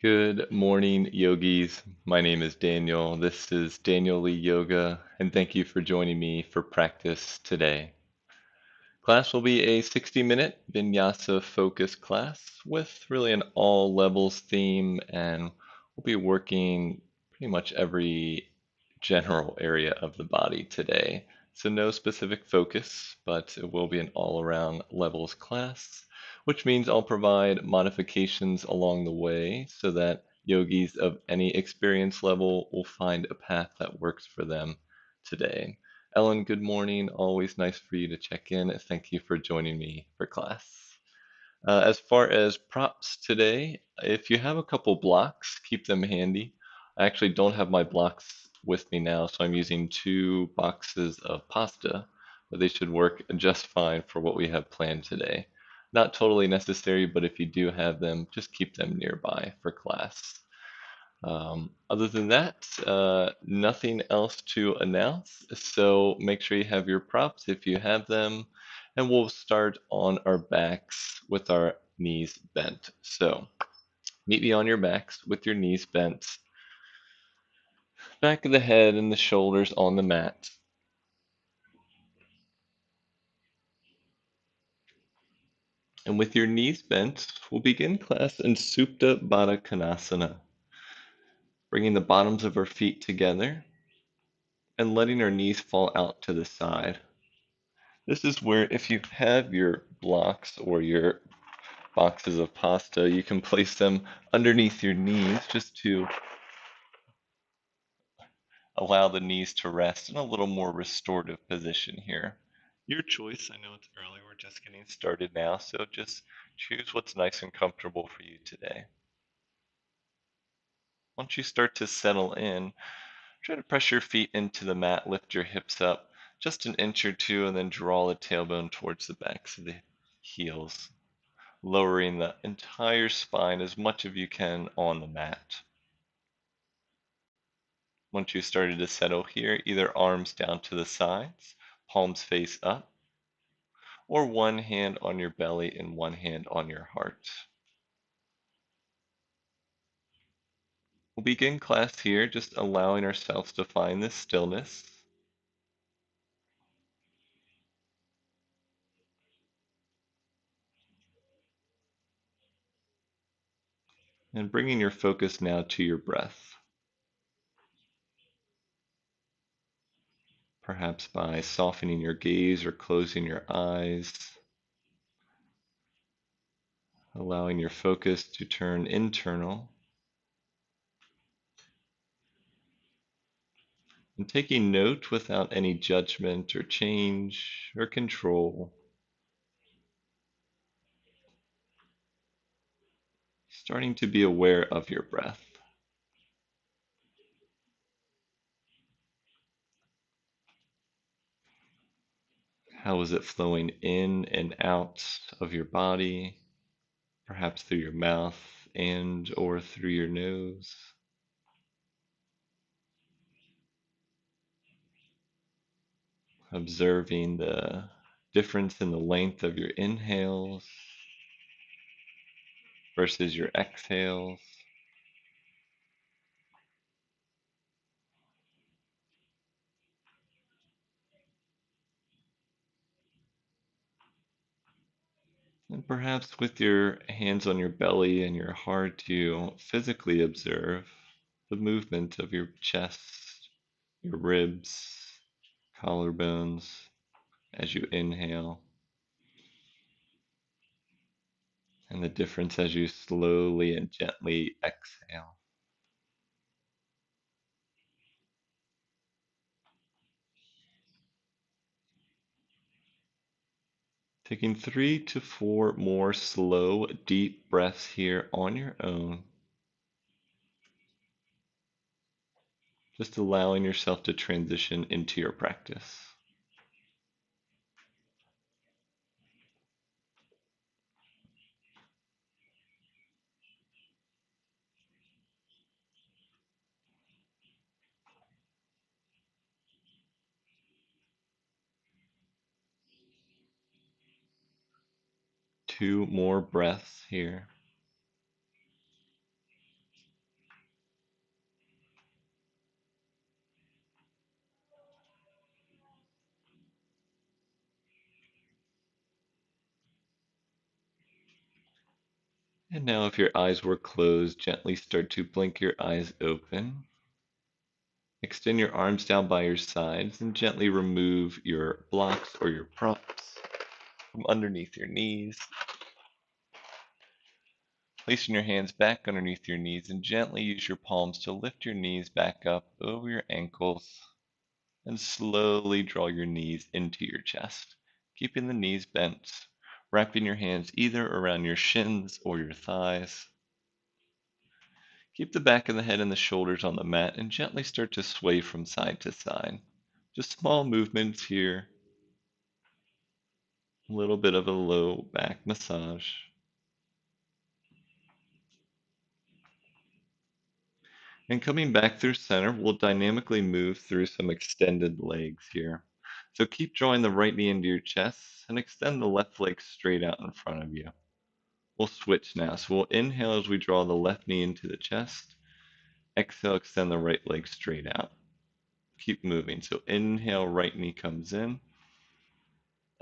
Good morning, yogis. My name is Daniel. This is Daniel Lee Yoga, and thank you for joining me for practice today. Class will be a 60-minute Vinyasa focus class with really an all levels theme, and we'll be working pretty much every general area of the body today. So, no specific focus, but it will be an all around levels class, which means I'll provide modifications along the way so that yogis of any experience level will find a path that works for them today. Ellen, good morning. Always nice for you to check in. Thank you for joining me for class. As far as props today, if you have a couple blocks, keep them handy. I actually don't have my blocks with me now, so I'm using two boxes of pasta, but they should work just fine for what we have planned today. Not totally necessary, but if you do have them, just keep them nearby for class. Other than that, nothing else to announce. So make sure you have your props if you have them, and we'll start on our backs with our knees bent. So meet me on your backs with your knees bent, back of the head and the shoulders on the mat. And with your knees bent, we'll begin class in Supta Baddha Konasana, bringing the bottoms of our feet together and letting our knees fall out to the side. This is where if you have your blocks or your boxes of pasta, you can place them underneath your knees just to allow the knees to rest in a little more restorative position here. Your choice. I know it's early, we're just getting started now, so just choose what's nice and comfortable for you today. Once you start to settle in, try to press your feet into the mat, lift your hips up just an inch or two, and then draw the tailbone towards the backs of the heels, lowering the entire spine as much as you can on the mat. Once you started to settle here, either arms down to the sides, palms face up, or one hand on your belly and one hand on your heart. We'll begin class here just allowing ourselves to find this stillness and bringing your focus now to your breath, perhaps by softening your gaze or closing your eyes, allowing your focus to turn internal and taking note without any judgment or change or control, starting to be aware of your breath. How is it flowing in and out of your body, perhaps through your mouth and or through your nose? Observing the difference in the length of your inhales versus your exhales. And perhaps with your hands on your belly and your heart, you physically observe the movement of your chest, your ribs, collarbones as you inhale, and the difference as you slowly and gently exhale. Taking 3 to 4 more slow, deep breaths here on your own, just allowing yourself to transition into your practice. 2 more breaths here. And now if your eyes were closed, gently start to blink your eyes open. Extend your arms down by your sides and gently remove your blocks or your props from underneath your knees. Placing your hands back underneath your knees and gently use your palms to lift your knees back up over your ankles and slowly draw your knees into your chest, keeping the knees bent, wrapping your hands either around your shins or your thighs. Keep the back of the head and the shoulders on the mat and gently start to sway from side to side. Just small movements here, a little bit of a low back massage. And coming back through center, we'll dynamically move through some extended legs here. So keep drawing the right knee into your chest and extend the left leg straight out in front of you. We'll switch now. So we'll inhale as we draw the left knee into the chest. Exhale, extend the right leg straight out. Keep moving. So inhale, right knee comes in.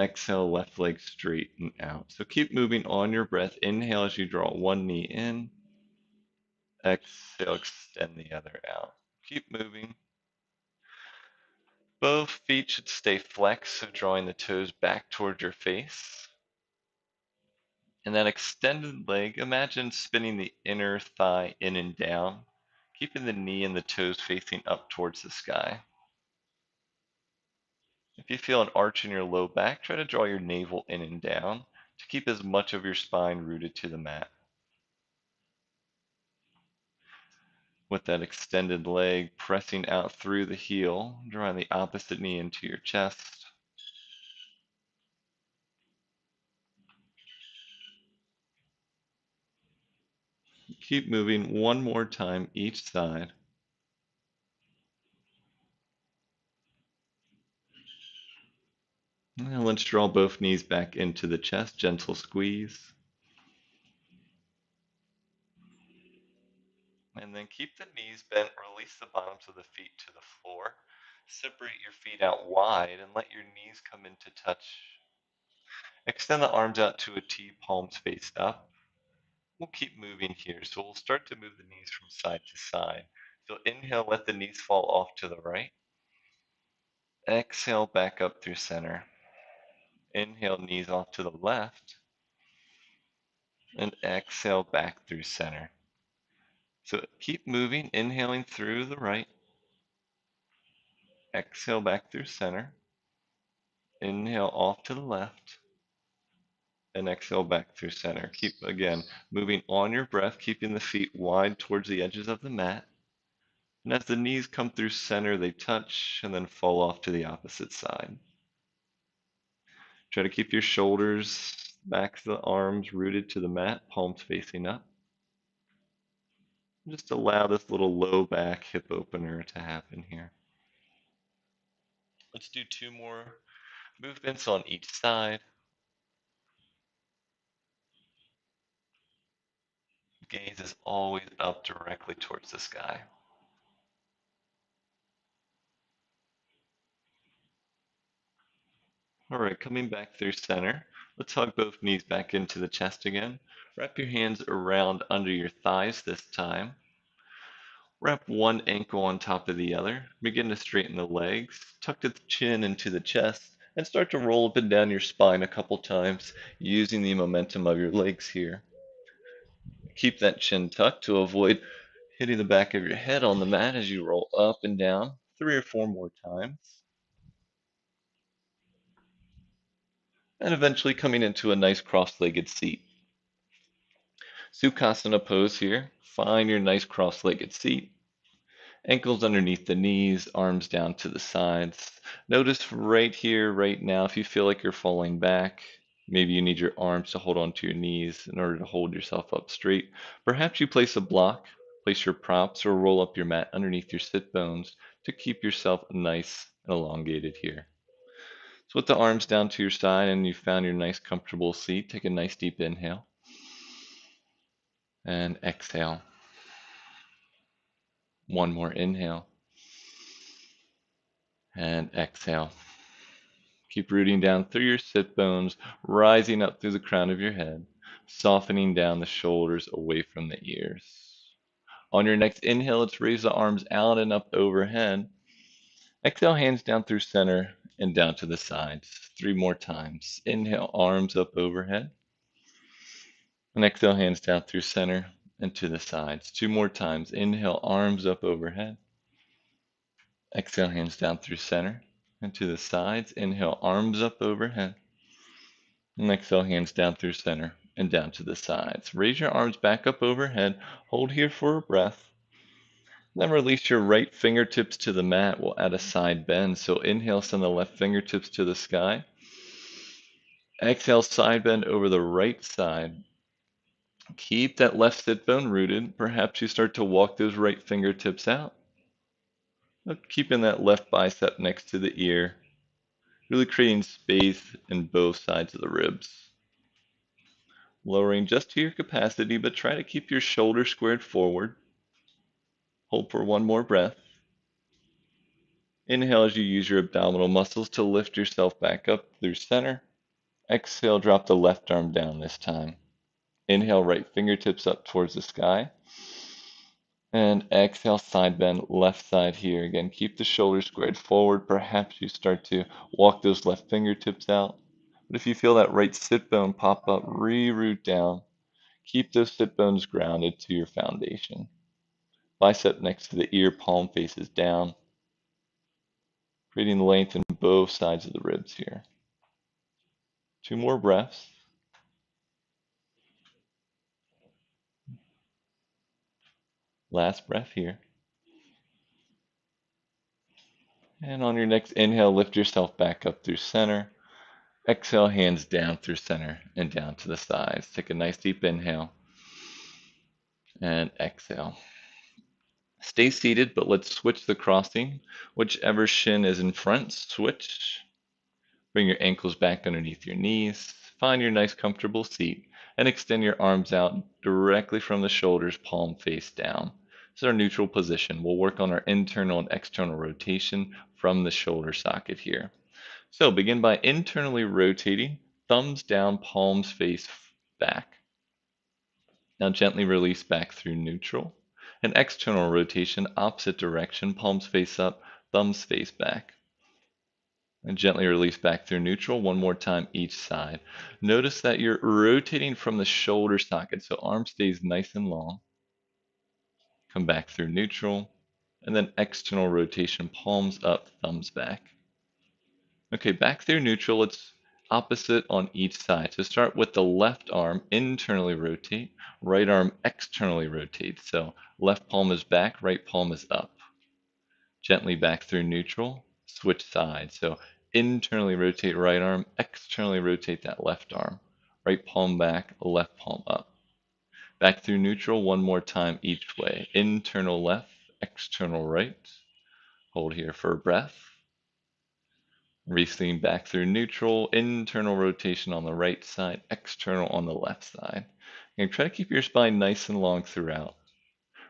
Exhale, left leg straight and out. So keep moving on your breath. Inhale as you draw one knee in. Exhale, extend the other out. Keep moving. Both feet should stay flexed, so drawing the toes back towards your face. And that extended leg, imagine spinning the inner thigh in and down, keeping the knee and the toes facing up towards the sky. If you feel an arch in your low back, try to draw your navel in and down to keep as much of your spine rooted to the mat. With that extended leg pressing out through the heel, drawing the opposite knee into your chest. Keep moving one more time each side. And let's draw both knees back into the chest, gentle squeeze. And then keep the knees bent, release the bottoms of the feet to the floor. Separate your feet out wide and let your knees come into touch. Extend the arms out to a T, palms face up. We'll keep moving here, so we'll start to move the knees from side to side. So inhale, let the knees fall off to the right. Exhale, back up through center. Inhale, knees off to the left. And exhale, back through center. So keep moving, inhaling through the right. Exhale back through center. Inhale off to the left. And exhale back through center. Keep, again, moving on your breath, keeping the feet wide towards the edges of the mat. And as the knees come through center, they touch and then fall off to the opposite side. Try to keep your shoulders, back of the arms rooted to the mat, palms facing up. Just allow this little low back hip opener to happen here. Let's do two more movements on each side. Gaze is always up directly towards the sky. All right, coming back through center. Let's hug both knees back into the chest again. Wrap your hands around under your thighs this time. Wrap one ankle on top of the other. Begin to straighten the legs. Tuck the chin into the chest and start to roll up and down your spine a couple times using the momentum of your legs here. Keep that chin tucked to avoid hitting the back of your head on the mat as you roll up and down 3 or 4 more times. And eventually coming into a nice cross-legged seat. Sukhasana pose here. Find your nice cross-legged seat. Ankles underneath the knees, arms down to the sides. Notice right here, right now, if you feel like you're falling back, maybe you need your arms to hold onto your knees in order to hold yourself up straight. Perhaps you place a block, place your props, or roll up your mat underneath your sit bones to keep yourself nice and elongated here. So with the arms down to your side and you found your nice comfortable seat, take a nice deep inhale and exhale. One more inhale and exhale. Keep rooting down through your sit bones, rising up through the crown of your head. softening down the shoulders away from the ears. On your next inhale, let's raise the arms out and up overhead. Exhale, hands down through center and down to the sides. 3 more times. Inhale, arms up overhead. And exhale, hands down through center and to the sides. 2 more times. Inhale, arms up overhead. Exhale, hands down through center and to the sides. Inhale, arms up overhead. And exhale, hands down through center and down to the sides. Raise your arms back up overhead. Hold here for a breath. Then release your right fingertips to the mat. We'll add a side bend. So inhale, send the left fingertips to the sky. Exhale, side bend over the right side. Keep that left sit bone rooted. Perhaps you start to walk those right fingertips out. Keeping that left bicep next to the ear. Really creating space in both sides of the ribs. Lowering just to your capacity, but try to keep your shoulders squared forward. Hold for one more breath. Inhale as you use your abdominal muscles to lift yourself back up through center. Exhale, drop the left arm down this time. Inhale, right fingertips up towards the sky. And exhale, side bend, left side here. Again, keep the shoulders squared forward. Perhaps you start to walk those left fingertips out. But if you feel that right sit bone pop up, re-root down. Keep those sit bones grounded to your foundation. Bicep next to the ear, palm faces down. Creating length in both sides of the ribs here. 2 more breaths. Last breath here. And on your next inhale, lift yourself back up through center. Exhale, hands down through center and down to the sides. Take a nice deep inhale and exhale. Stay seated, but let's switch the crossing. Whichever shin is in front, switch. Bring your ankles back underneath your knees. Find your nice comfortable seat and extend your arms out directly from the shoulders, palm face down. This is our neutral position. We'll work on our internal and external rotation from the shoulder socket here. So begin by internally rotating, thumbs down, palms face back. Now gently release back through neutral. An external rotation, opposite direction, palms face up, thumbs face back. And gently release back through neutral, one more time each side. Notice that you're rotating from the shoulder socket, so arm stays nice and long. Come back through neutral, and then external rotation, palms up, thumbs back. Okay, back through neutral, let's opposite on each side. So start with the left arm, internally rotate, right arm externally rotate. So left palm is back, right palm is up. Gently back through neutral, switch sides. So internally rotate right arm, externally rotate that left arm. Right palm back, left palm up. Back through neutral, one more time each way. Internal left, external right. Hold here for a breath. Releasing back through neutral, internal rotation on the right side, external on the left side. And try to keep your spine nice and long throughout.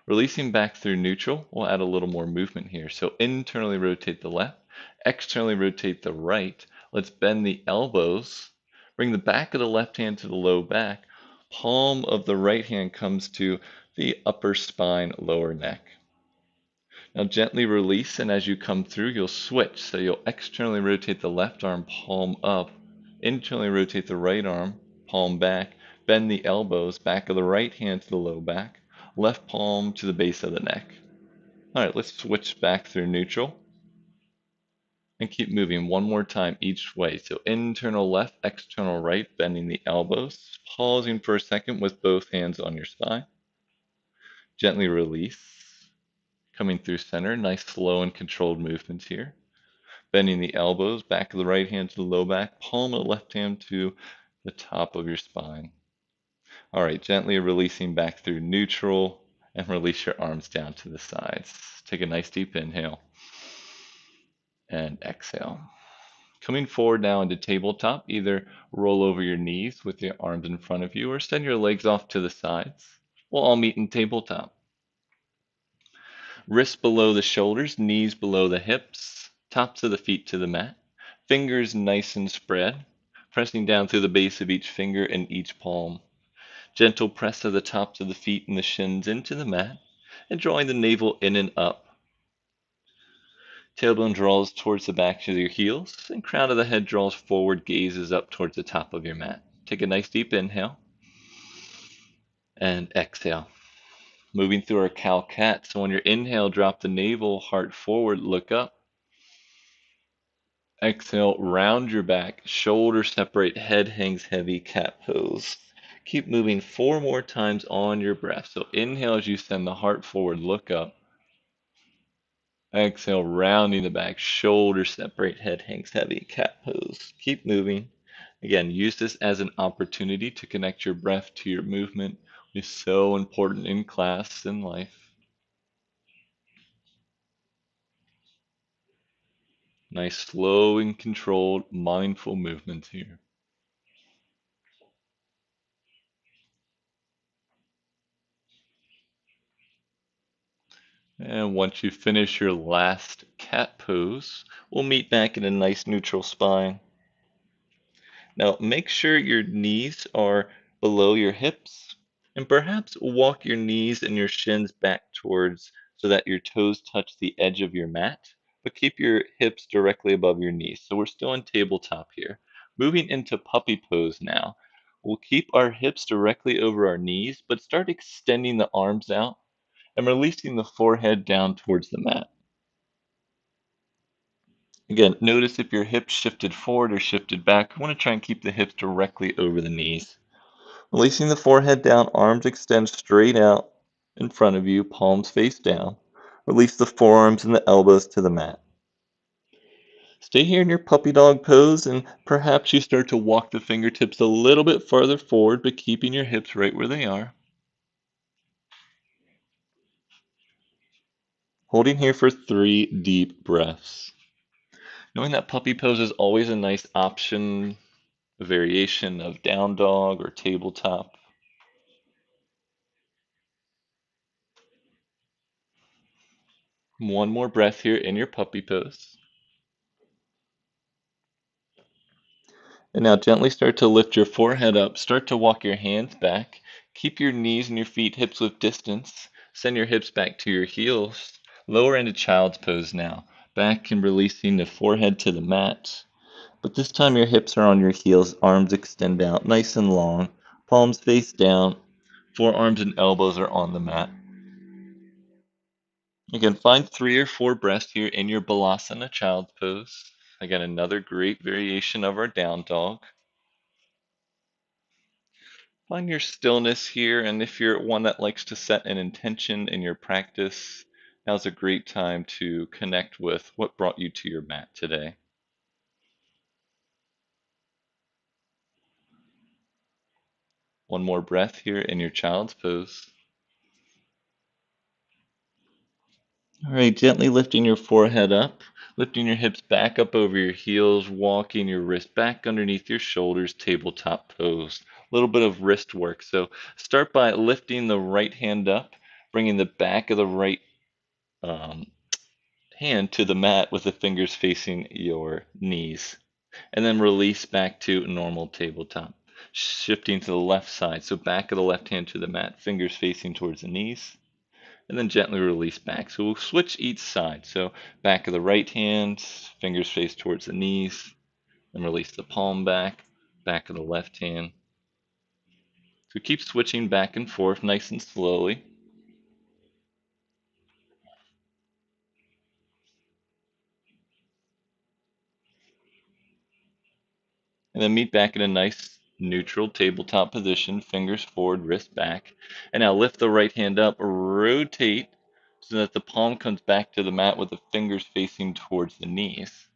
Releasing back through neutral, we'll add a little more movement here. So internally rotate the left, externally rotate the right. Let's bend the elbows. Bring the back of the left hand to the low back. Palm of the right hand comes to the upper spine, lower neck. Now gently release, and as you come through, you'll switch. So you'll externally rotate the left arm, palm up. Internally rotate the right arm, palm back. Bend the elbows, back of the right hand to the low back. Left palm to the base of the neck. All right, let's switch back through neutral. And keep moving one more time each way. So internal left, external right, bending the elbows. Pausing for a second with both hands on your spine. Gently release. Coming through center, nice slow and controlled movements here. Bending the elbows, back of the right hand to the low back, palm of the left hand to the top of your spine. All right, gently releasing back through neutral and release your arms down to the sides. Take a nice deep inhale and exhale. Coming forward now into tabletop, either roll over your knees with your arms in front of you or send your legs off to the sides. We'll all meet in tabletop. Wrists below the shoulders, knees below the hips, tops of the feet to the mat. Fingers nice and spread, pressing down through the base of each finger and each palm. Gentle press of the tops of the feet and the shins into the mat, and drawing the navel in and up. Tailbone draws towards the back of your heels, and crown of the head draws forward, gazes up towards the top of your mat. Take a nice deep inhale and exhale. Moving through our cow cat. So on your inhale, drop the navel, heart forward, look up. Exhale, round your back, shoulders separate, head hangs heavy, cat pose. Keep moving 4 more times on your breath. So inhale as you send the heart forward, look up. Exhale, rounding the back, shoulders separate, head hangs heavy, cat pose. Keep moving. Again, use this as an opportunity to connect your breath to your movement. It's so important in class and life. Nice, slow and controlled, mindful movements here. And once you finish your last cat pose, we'll meet back in a nice neutral spine. Now, make sure your knees are below your hips, and perhaps walk your knees and your shins back towards so that your toes touch the edge of your mat, but keep your hips directly above your knees. So we're still in tabletop here. Moving into puppy pose now. We'll keep our hips directly over our knees, but start extending the arms out and releasing the forehead down towards the mat. Again, notice if your hips shifted forward or shifted back. I want to try and keep the hips directly over the knees. Releasing the forehead down, arms extend straight out in front of you, palms face down. Release the forearms and the elbows to the mat. Stay here in your puppy dog pose, and perhaps you start to walk the fingertips a little bit farther forward, but keeping your hips right where they are. Holding here for 3 deep breaths. Knowing that puppy pose is always a nice option, a variation of down dog or tabletop. One more breath here in your puppy pose. And now gently start to lift your forehead up. Start to walk your hands back. Keep your knees and your feet hips width distance. Send your hips back to your heels. Lower into child's pose now. Back and releasing the forehead to the mat. But this time your hips are on your heels. Arms extend out nice and long. Palms face down. Forearms and elbows are on the mat. You can find 3 or 4 breaths here in your balasana child's pose. Again, another great variation of our down dog. Find your stillness here, and if you're one that likes to set an intention in your practice, now's a great time to connect with what brought you to your mat today. One more breath here in your child's pose. All right, gently lifting your forehead up, lifting your hips back up over your heels, walking your wrist back underneath your shoulders, tabletop pose. A little bit of wrist work. So start by lifting the right hand up, bringing the back of the right um, hand to the mat with the fingers facing your knees, and then release back to normal tabletop. Shifting to the left side, so back of the left hand to the mat, fingers facing towards the knees, and then gently release back. So we'll switch each side. So back of the right hand, fingers face towards the knees, and release the palm back, back of the left hand. So keep switching back and forth nice and slowly. And then meet back in a nice neutral tabletop position, fingers forward, wrist back. And now lift the right hand up, rotate so that the palm comes back to the mat with the fingers facing towards the knees.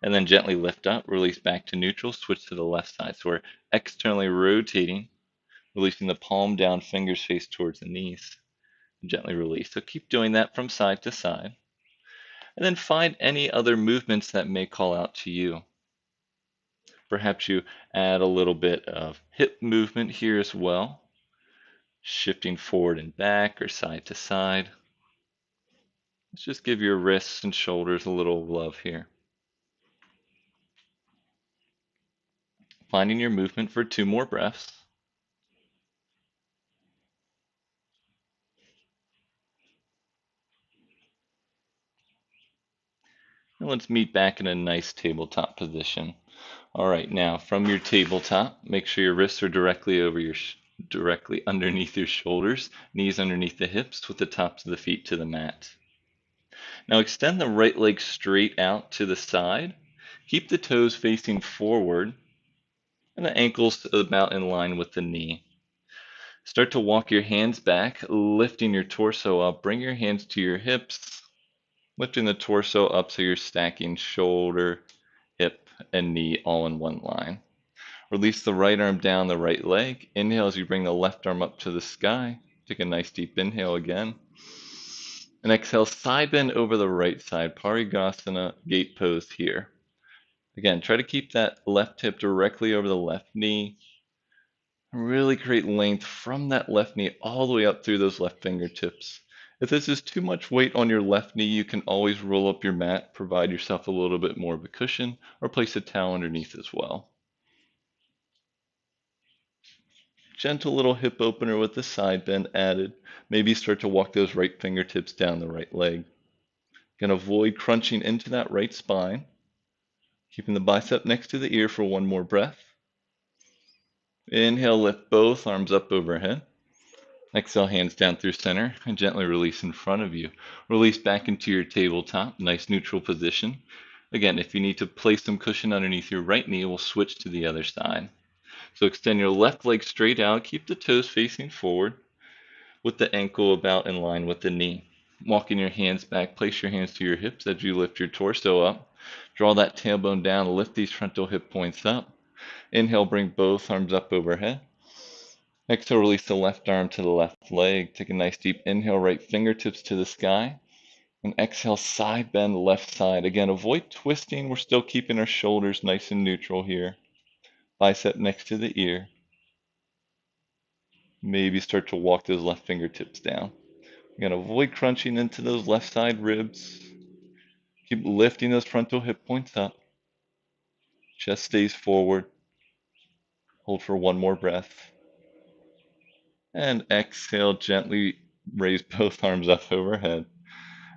And then gently lift up, release back to neutral, switch to the left side. So we're externally rotating, releasing the palm down, fingers face towards the knees. Gently release. So keep doing that from side to side. And then find any other movements that may call out to you. Perhaps you add a little bit of hip movement here as well, shifting forward and back or side to side. Let's just give your wrists and shoulders a little love here. Finding your movement for 2 more breaths. And let's meet back in a nice tabletop position. All right, now from your tabletop, make sure your wrists are directly underneath your shoulders, knees underneath the hips with the tops of the feet to the mat. Now extend the right leg straight out to the side. Keep the toes facing forward and the ankles about in line with the knee. Start to walk your hands back, lifting your torso up. Bring your hands to your hips, lifting the torso up so you're stacking shoulder, hip, and knee all in one line. Release the right arm down the right leg. Inhale as you bring the left arm up to the sky. Take a nice deep inhale again. And exhale, side bend over the right side. Parigasana, gate pose here. Again, try to keep that left hip directly over the left knee. Really create length from that left knee all the way up through those left fingertips. If this is too much weight on your left knee, you can always roll up your mat, provide yourself a little bit more of a cushion, or place a towel underneath as well. Gentle little hip opener with the side bend added. Maybe start to walk those right fingertips down the right leg. Again, avoid crunching into that right spine. Keeping the bicep next to the ear for one more breath. Inhale, lift both arms up overhead. Exhale, hands down through center and gently release in front of you. Release back into your tabletop, nice neutral position. Again, if you need to place some cushion underneath your right knee, we'll switch to the other side. So extend your left leg straight out, keep the toes facing forward with the ankle about in line with the knee. Walking your hands back, place your hands to your hips as you lift your torso up. Draw that tailbone down, lift these frontal hip points up. Inhale, bring both arms up overhead. Exhale, release the left arm to the left leg. Take a nice deep inhale, right fingertips to the sky. And exhale, side bend left side. Again, avoid twisting. We're still keeping our shoulders nice and neutral here. Bicep next to the ear. Maybe start to walk those left fingertips down. Again, avoid crunching into those left side ribs. Keep lifting those frontal hip points up. Chest stays forward. Hold for one more breath. And exhale, gently raise both arms up overhead.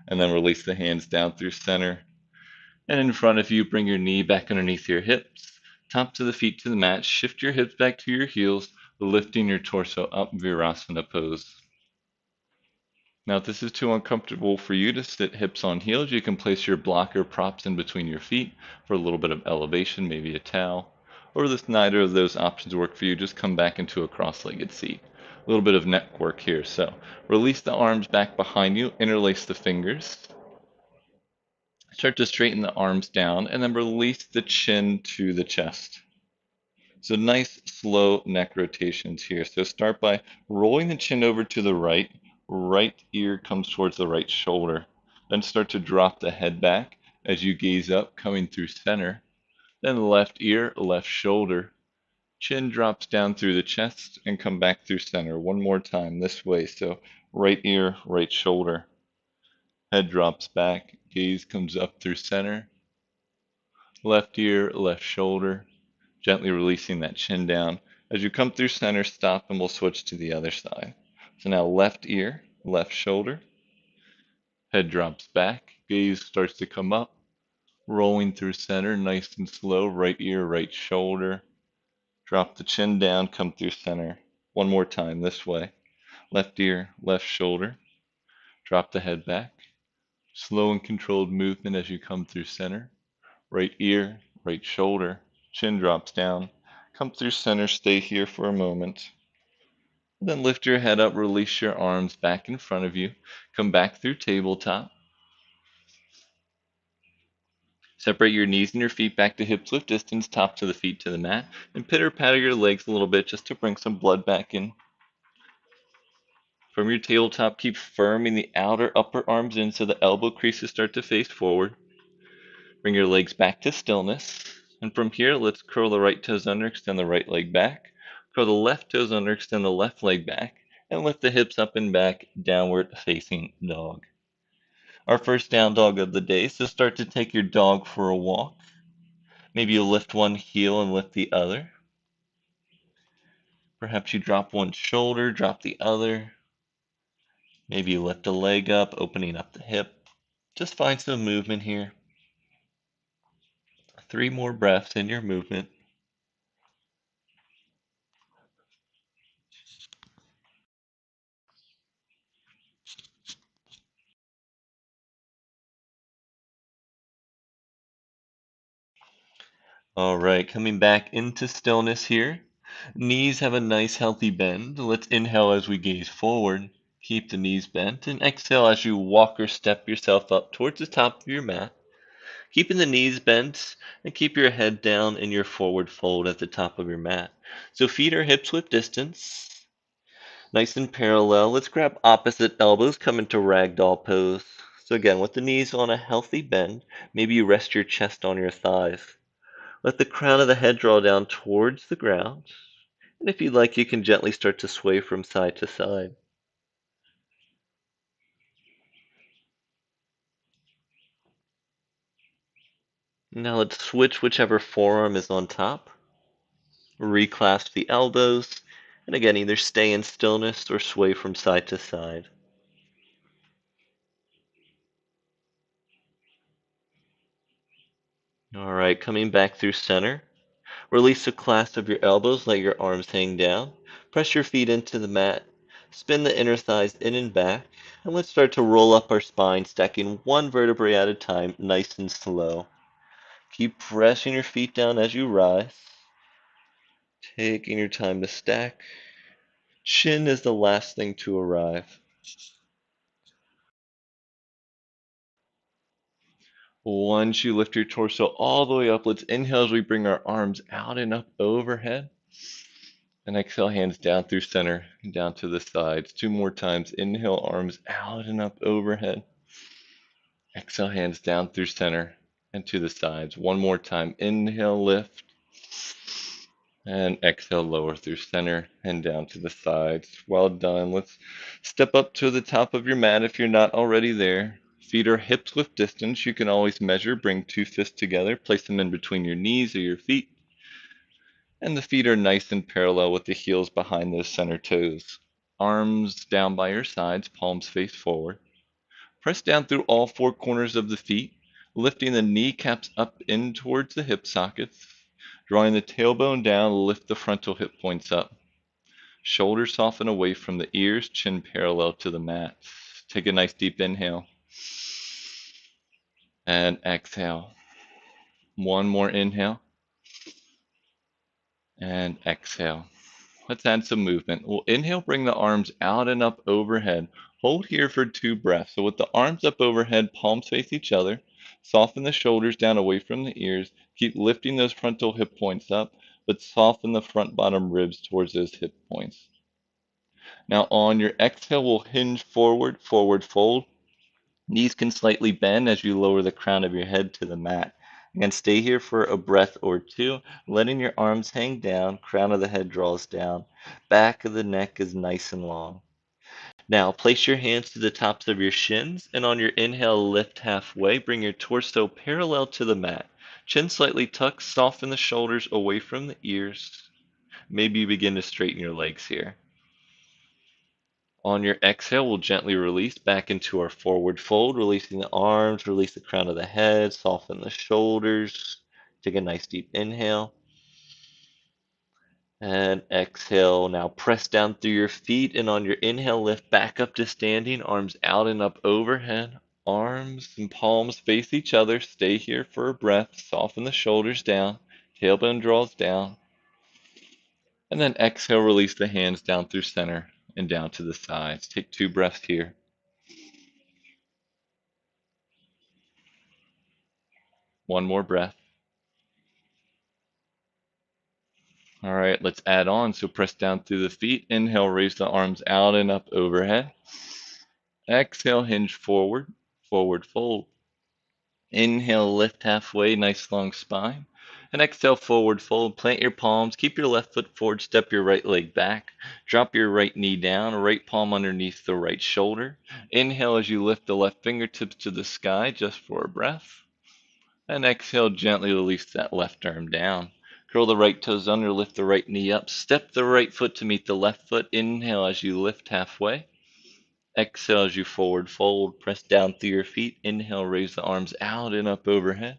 And then release the hands down through center. And in front of you, bring your knee back underneath your hips. Top to the feet to the mat. Shift your hips back to your heels, lifting your torso up, Virasana pose. Now, if this is too uncomfortable for you to sit hips on heels, you can place your blocker props in between your feet for a little bit of elevation, maybe a towel. Or if neither of those options work for you, just come back into a cross-legged seat. A little bit of neck work here. So release the arms back behind you, interlace the fingers. Start to straighten the arms down and then release the chin to the chest. So nice slow neck rotations here. So start by rolling the chin over to the right. Right ear comes towards the right shoulder. Then start to drop the head back as you gaze up, coming through center. Then left ear, left shoulder. Chin drops down through the chest and come back through center. One more time this way. So right ear, right shoulder. Head drops back, gaze comes up through center. Left ear, left shoulder. Gently releasing that chin down. As you come through center, stop and we'll switch to the other side. So now left ear, left shoulder. Head drops back, gaze starts to come up. Rolling through center, nice and slow. Right ear, right shoulder. Drop the chin down, come through center. One more time this way. Left ear, left shoulder. Drop the head back. Slow and controlled movement as you come through center. Right ear, right shoulder. Chin drops down. Come through center, stay here for a moment. Then lift your head up, release your arms back in front of you. Come back through tabletop. Separate your knees and your feet back to hips width distance, top to the feet to the mat. And pitter patter your legs a little bit just to bring some blood back in. From your tabletop, keep firming the outer upper arms in so the elbow creases start to face forward. Bring your legs back to stillness. And from here, let's curl the right toes under, extend the right leg back. Curl the left toes under, extend the left leg back. And lift the hips up and back, downward facing dog. Our first down dog of the day, so start to take your dog for a walk. Maybe you lift one heel and lift the other. Perhaps you drop one shoulder, drop the other. Maybe you lift a leg up, opening up the hip. Just find some movement here. 3 more breaths in your movement. All right, coming back into stillness here. Knees have a nice healthy bend. Let's inhale as we gaze forward. Keep the knees bent and exhale as you walk or step yourself up towards the top of your mat. Keeping the knees bent and keep your head down in your forward fold at the top of your mat. So feet are hips width distance. Nice and parallel. Let's grab opposite elbows, come into ragdoll pose. So again, with the knees on a healthy bend, maybe you rest your chest on your thighs. Let the crown of the head draw down towards the ground. And if you'd like, you can gently start to sway from side to side. Now let's switch whichever forearm is on top. Reclasp the elbows. And again, either stay in stillness or sway from side to side. All right, coming back through center. Release the clasp of your elbows, let your arms hang down. Press your feet into the mat. Spin the inner thighs in and back. And let's start to roll up our spine, stacking one vertebrae at a time, nice and slow. Keep pressing your feet down as you rise. Taking your time to stack. Chin is the last thing to arrive. Once you lift your torso all the way up, let's inhale as we bring our arms out and up overhead. And exhale, hands down through center, down to the sides. 2 more times. Inhale, arms out and up overhead. Exhale, hands down through center and to the sides. 1 more time. Inhale, lift. And exhale, lower through center and down to the sides. Well done. Let's step up to the top of your mat if you're not already there. Feet are hips width distance. You can always measure. Bring 2 fists together. Place them in between your knees or your feet. And the feet are nice and parallel with the heels behind those center toes. Arms down by your sides, palms face forward. Press down through all 4 corners of the feet, lifting the kneecaps up in towards the hip sockets. Drawing the tailbone down, lift the frontal hip points up. Shoulders soften away from the ears, chin parallel to the mat. Take a nice deep inhale. And exhale. 1 more inhale. And exhale. Let's add some movement. We'll inhale, bring the arms out and up overhead. Hold here for 2 breaths. So with the arms up overhead, palms face each other. Soften the shoulders down away from the ears. Keep lifting those frontal hip points up, but soften the front bottom ribs towards those hip points. Now on your exhale, we'll hinge forward, forward fold. Knees can slightly bend as you lower the crown of your head to the mat. Again, stay here for a breath or 2, letting your arms hang down, crown of the head draws down, back of the neck is nice and long. Now, place your hands to the tops of your shins, and on your inhale, lift halfway, bring your torso parallel to the mat. Chin slightly tucked, soften the shoulders away from the ears. Maybe you begin to straighten your legs here. On your exhale, we'll gently release back into our forward fold, releasing the arms, release the crown of the head, soften the shoulders. Take a nice deep inhale. And exhale. Now press down through your feet, and on your inhale, lift back up to standing, arms out and up overhead. Arms and palms face each other. Stay here for a breath. Soften the shoulders down. Tailbone draws down. And then exhale, release the hands down through center and down to the sides. Take 2 breaths here. 1 more breath. All right, let's add on. So press down through the feet. Inhale, raise the arms out and up overhead. Exhale, hinge forward, forward fold. Inhale, lift halfway, nice long spine. And exhale, forward fold. Plant your palms. Keep your left foot forward. Step your right leg back. Drop your right knee down. Right palm underneath the right shoulder. Inhale as you lift the left fingertips to the sky just for a breath. And exhale, gently release that left arm down. Curl the right toes under, lift the right knee up. Step the right foot to meet the left foot. Inhale as you lift halfway. Exhale as you forward fold. Press down through your feet. Inhale, raise the arms out and up overhead.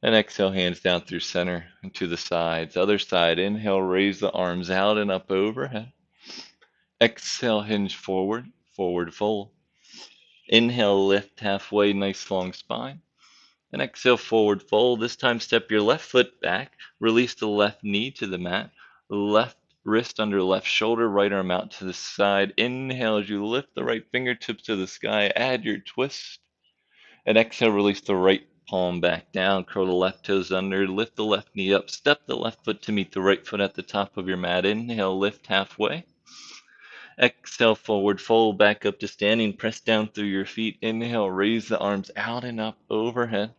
And exhale, hands down through center and to the sides. Other side, inhale, raise the arms out and up overhead. Exhale, hinge forward, forward fold. Inhale, lift halfway, nice long spine. And exhale, forward fold. This time, step your left foot back. Release the left knee to the mat. Left wrist under left shoulder, right arm out to the side. Inhale as you lift the right fingertips to the sky. Add your twist. And exhale, release the right palm back down. Curl the left toes under. Lift the left knee up. Step the left foot to meet the right foot at the top of your mat. Inhale, lift halfway. Exhale, forward fold back up to standing. Press down through your feet. Inhale, raise the arms out and up overhead.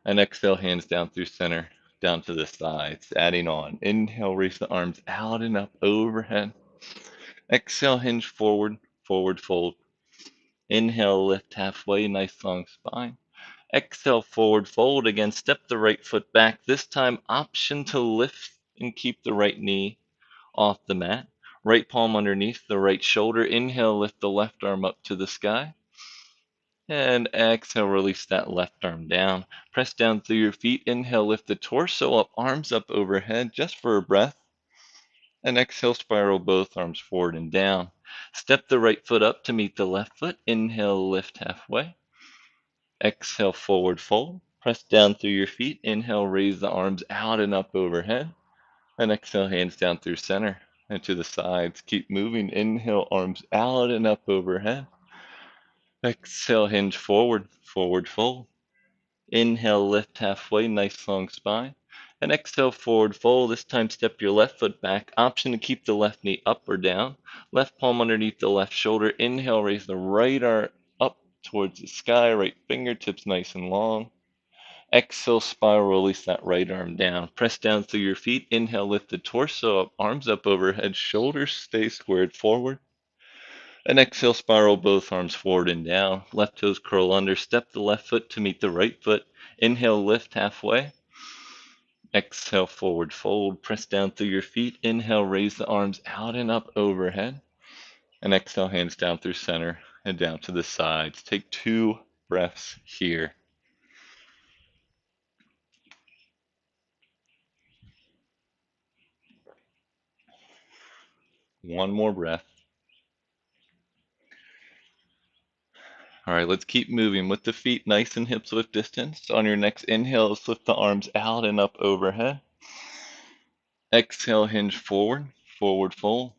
And exhale, hands down through center, down to the sides. Adding on. Inhale, raise the arms out and up overhead. Exhale, hinge forward, forward fold. Inhale, lift halfway, nice long spine. Exhale, forward fold again. Step the right foot back. This time, option to lift and keep the right knee off the mat. Right palm underneath the right shoulder. Inhale, lift the left arm up to the sky. And exhale, release that left arm down. Press down through your feet. Inhale, lift the torso up, arms up overhead, just for a breath. And exhale, spiral both arms forward and down. Step the right foot up to meet the left foot. Inhale, lift halfway. Exhale, forward fold. Press down through your feet. Inhale, raise the arms out and up overhead. And exhale, hands down through center and to the sides. Keep moving. Inhale, arms out and up overhead. Exhale, hinge forward, forward fold. Inhale, lift halfway, nice long spine. And exhale, forward fold. This time, step your left foot back. Option to keep the left knee up or down. Left palm underneath the left shoulder. Inhale, raise the right arm up towards the sky. Right fingertips nice and long. Exhale, spiral, release that right arm down. Press down through your feet. Inhale, lift the torso up, arms up overhead, shoulders stay squared forward. And exhale, spiral both arms forward and down. Left toes curl under. Step the left foot to meet the right foot. Inhale, lift halfway. Exhale, forward fold. Press down through your feet. Inhale, raise the arms out and up overhead. And exhale, hands down through center and down to the sides. Take 2 breaths here. One more breath. All right, let's keep moving with the feet nice and hips width distance. On your next inhale, lift the arms out and up overhead. Exhale, hinge forward, forward fold.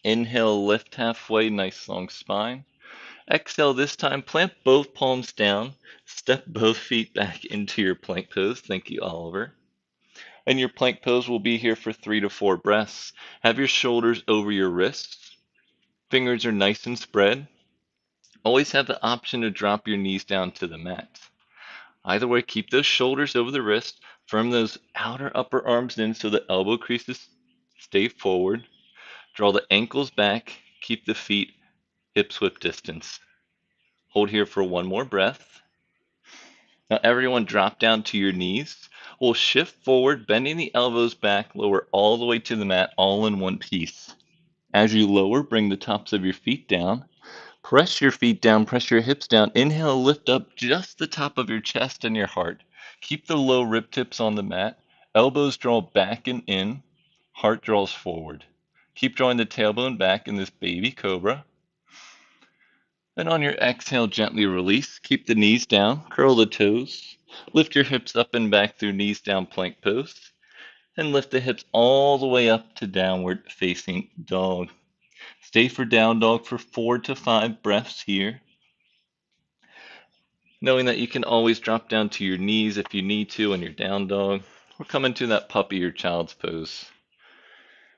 Inhale, lift halfway, nice long spine. Exhale, this time, plant both palms down. Step both feet back into your plank pose. Thank you, Oliver. And your plank pose will be here for 3 to 4 breaths. Have your shoulders over your wrists. Fingers are nice and spread. Always have the option to drop your knees down to the mat. Either way, keep those shoulders over the wrist. Firm those outer upper arms in so the elbow creases stay forward. Draw the ankles back. Keep the feet hips width distance. Hold here for one more breath. Now everyone drop down to your knees. We'll shift forward, bending the elbows back, lower all the way to the mat, all in one piece. As you lower, bring the tops of your feet down. Press your feet down, press your hips down. Inhale, lift up just the top of your chest and your heart. Keep the low rib tips on the mat. Elbows draw back and in. Heart draws forward. Keep drawing the tailbone back in this baby cobra. And on your exhale, gently release. Keep the knees down. Curl the toes. Lift your hips up and back through knees down plank pose. And lift the hips all the way up to downward facing dog. Stay for down dog for 4 to 5 breaths here. Knowing that you can always drop down to your knees if you need to in your down dog. We're coming to that puppy or child's pose.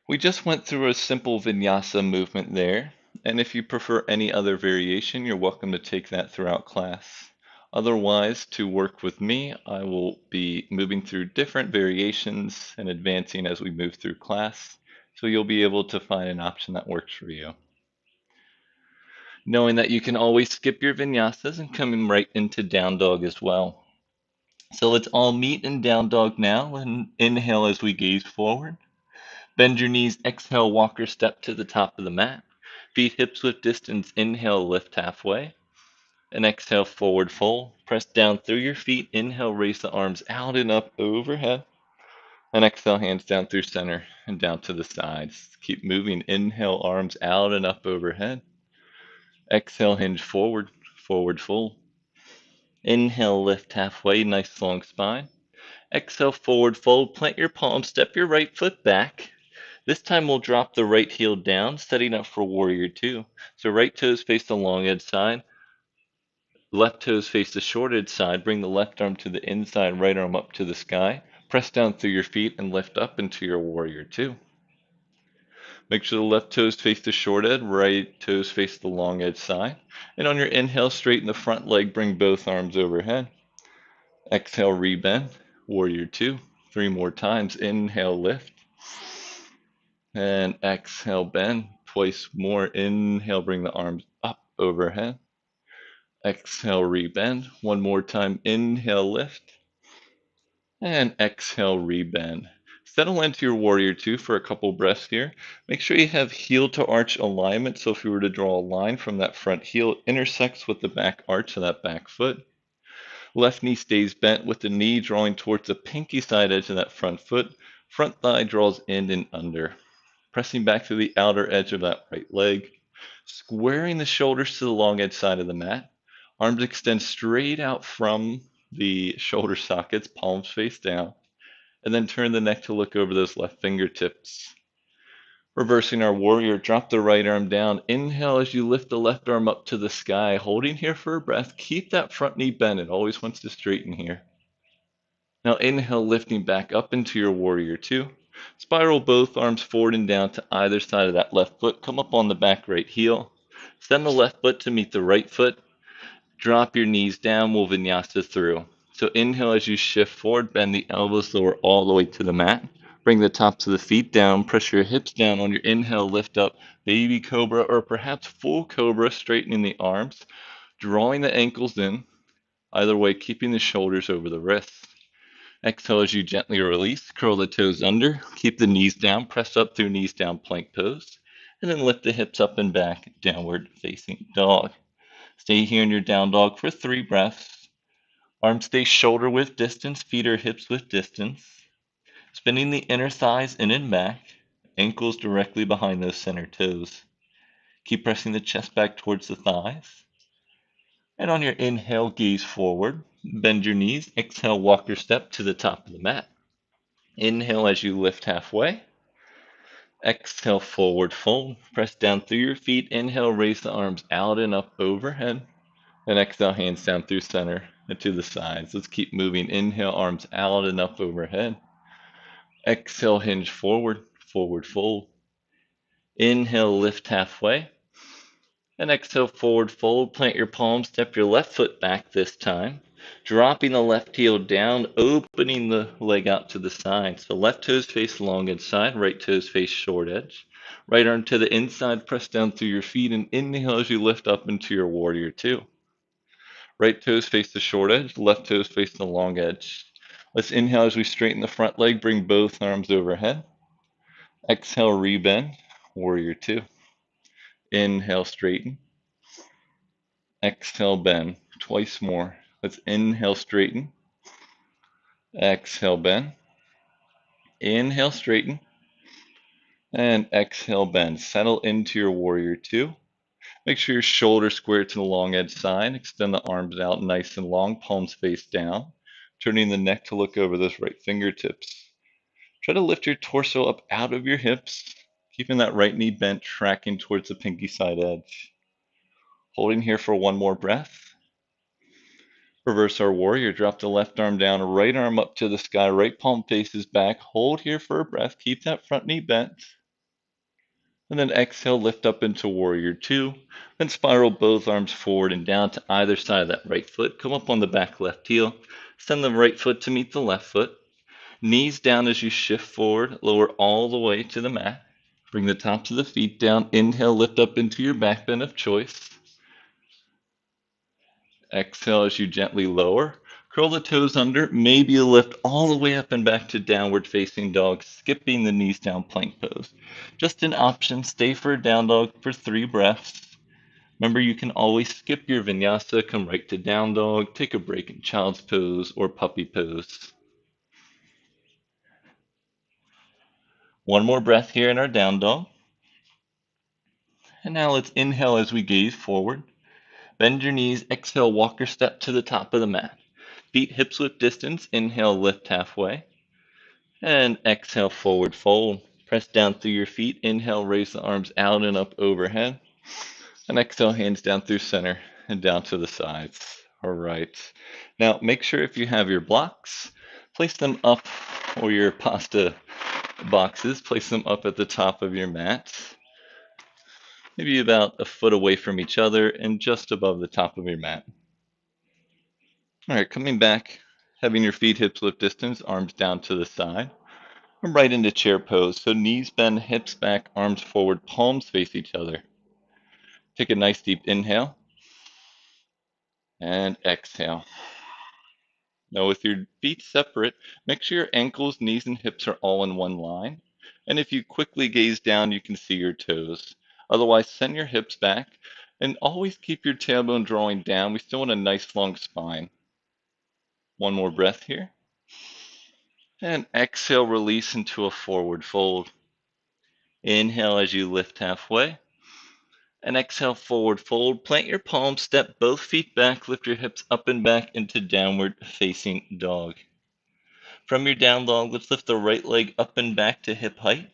We just went through a simple vinyasa movement there, and if you prefer any other variation, you're welcome to take that throughout class. Otherwise, to work with me, I will be moving through different variations and advancing as we move through class, so you'll be able to find an option that works for you. Knowing that you can always skip your vinyasas and come right into down dog as well. So let's all meet in down dog now and inhale as we gaze forward. Bend your knees, exhale, walk or step to the top of the mat. Feet hips width distance, inhale, lift halfway. And exhale, forward fold. Press down through your feet. Inhale, raise the arms out and up overhead. And exhale, hands down through center and down to the sides. Keep moving. Inhale, arms out and up overhead. Exhale, hinge forward, forward fold. Inhale, lift halfway, nice long spine. Exhale, forward fold. Plant your palms, step your right foot back. This time we'll drop the right heel down, setting up for warrior two. So right toes face the long edge side. Left toes face the short edge side. Bring the left arm to the inside, right arm up to the sky. Press down through your feet and lift up into your warrior two. Make sure the left toes face the short edge, right toes face the long edge side. And on your inhale, straighten the front leg, bring both arms overhead. Exhale, rebend, warrior two. 3 more times. Inhale, lift. And exhale, bend. Twice more. Inhale, bring the arms up overhead. Exhale, rebend. 1 more time. Inhale, lift. And exhale, rebend. Settle into your warrior two for a couple breaths here. Make sure you have heel to arch alignment. So if you were to draw a line from that front heel, it intersects with the back arch of that back foot. Left knee stays bent with the knee drawing towards the pinky side edge of that front foot. Front thigh draws in and under. Pressing back to the outer edge of that right leg. Squaring the shoulders to the long edge side of the mat. Arms extend straight out from the shoulder sockets, palms face down. And then turn the neck to look over those left fingertips. Reversing our warrior, drop the right arm down. Inhale as you lift the left arm up to the sky, holding here for a breath. Keep that front knee bent. It always wants to straighten here. Now inhale, lifting back up into your warrior two. Spiral both arms forward and down to either side of that left foot. Come up on the back right heel. Send the left foot to meet the right foot. Drop your knees down. We'll vinyasa through. So inhale as you shift forward, bend the elbows lower all the way to the mat. Bring the tops of the feet down. Press your hips down. On your inhale, lift up baby cobra or perhaps full cobra, straightening the arms, drawing the ankles in. Either way, keeping the shoulders over the wrists. Exhale as you gently release. Curl the toes under. Keep the knees down. Press up through knees down, plank pose. And then lift the hips up and back, downward facing dog. Stay here in your down dog for 3 breaths. Arms stay shoulder width distance, feet or hips width distance. Spinning the inner thighs in and back, ankles directly behind those center toes. Keep pressing the chest back towards the thighs. And on your inhale, gaze forward. Bend your knees. Exhale, walk your step to the top of the mat. Inhale as you lift halfway. Exhale, forward fold. Press down through your feet. Inhale, raise the arms out and up overhead. And exhale, hands down through center and to the sides. Let's keep moving. Inhale, arms out and up overhead. Exhale, hinge forward, forward fold. Inhale, lift halfway. And exhale, forward fold. Plant your palms, step your left foot back this time. Dropping the left heel down, opening the leg out to the side. So left toes face long edge side, right toes face short edge. Right arm to the inside, press down through your feet and inhale as you lift up into your warrior two. Right toes face the short edge, left toes face the long edge. Let's inhale as we straighten the front leg, bring both arms overhead. Exhale, rebend, warrior two. Inhale, straighten. Exhale, bend. Twice more. Let's inhale, straighten. Exhale, bend. Inhale, straighten. And exhale, bend. Settle into your warrior two. Make sure your shoulders square to the long edge side. Extend the arms out nice and long, palms face down. Turning the neck to look over those right fingertips. Try to lift your torso up out of your hips, keeping that right knee bent, tracking towards the pinky side edge. Holding here for 1 more breath. Reverse our warrior. Drop the left arm down, right arm up to the sky, right palm faces back. Hold here for a breath. Keep that front knee bent. And then exhale, lift up into warrior two. Then spiral both arms forward and down to either side of that right foot. Come up on the back left heel. Send the right foot to meet the left foot. Knees down as you shift forward. Lower all the way to the mat. Bring the tops of the feet down. Inhale, lift up into your back bend of choice. Exhale as you gently lower. Curl the toes under. Maybe you lift all the way up and back to downward facing dog, skipping the knees down plank pose. Just an option. Stay for a down dog for 3 breaths. Remember, you can always skip your vinyasa, come right to down dog, take a break in child's pose or puppy pose. One more breath here in our down dog. And now let's inhale as we gaze forward. Bend your knees, exhale, walk or step to the top of the mat. Feet hips width distance, inhale, lift halfway. And exhale, forward fold. Press down through your feet, inhale, raise the arms out and up overhead. And exhale, hands down through center and down to the sides. All right. Now, make sure if you have your blocks, place them up, or your pasta boxes, place them up at the top of your mat, maybe about a foot away from each other and just above the top of your mat. All right, coming back, having your feet hips width distance, arms down to the side. And right into chair pose. So knees bend, hips back, arms forward, palms face each other. Take a nice deep inhale and exhale. Now with your feet separate, make sure your ankles, knees, and hips are all in one line. And if you quickly gaze down, you can see your toes. Otherwise, send your hips back and always keep your tailbone drawing down. We still want a nice long spine. One more breath here. And exhale, release into a forward fold. Inhale as you lift halfway. And exhale, forward fold. Plant your palms, step both feet back, lift your hips up and back into downward facing dog. From your down dog, let's lift the right leg up and back to hip height.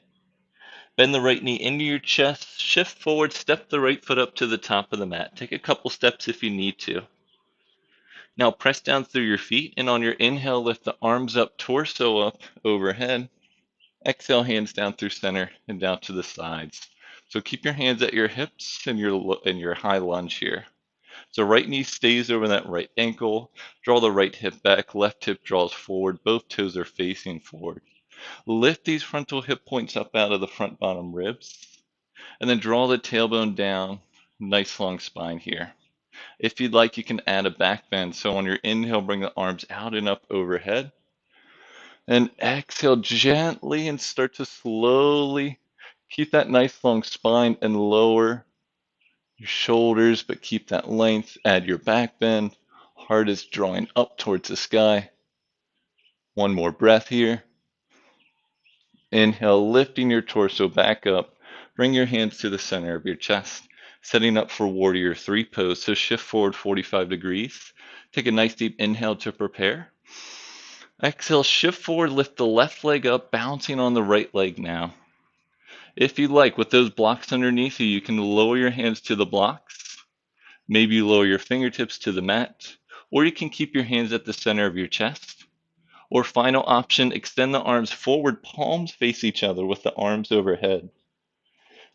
Bend the right knee into your chest, shift forward, step the right foot up to the top of the mat. Take a couple steps if you need to. Now press down through your feet, and on your inhale, lift the arms up, torso up, overhead. Exhale, hands down through center and down to the sides. So keep your hands at your hips and your high lunge here. So right knee stays over that right ankle. Draw the right hip back, left hip draws forward. Both toes are facing forward. Lift these frontal hip points up out of the front bottom ribs. And then draw the tailbone down. Nice long spine here. If you'd like, you can add a back bend. So on your inhale, bring the arms out and up overhead. And exhale gently and start to slowly keep that nice long spine and lower your shoulders, but keep that length. Add your back bend. Heart is drawing up towards the sky. One more breath here. Inhale, lifting your torso back up. Bring your hands to the center of your chest, setting up for warrior three pose. So shift forward 45 degrees. Take a nice deep inhale to prepare. Exhale, shift forward, lift the left leg up, bouncing on the right leg now. If you like, with those blocks underneath you, you can lower your hands to the blocks. Maybe you lower your fingertips to the mat, or you can keep your hands at the center of your chest. Or final option, extend the arms forward, palms face each other with the arms overhead.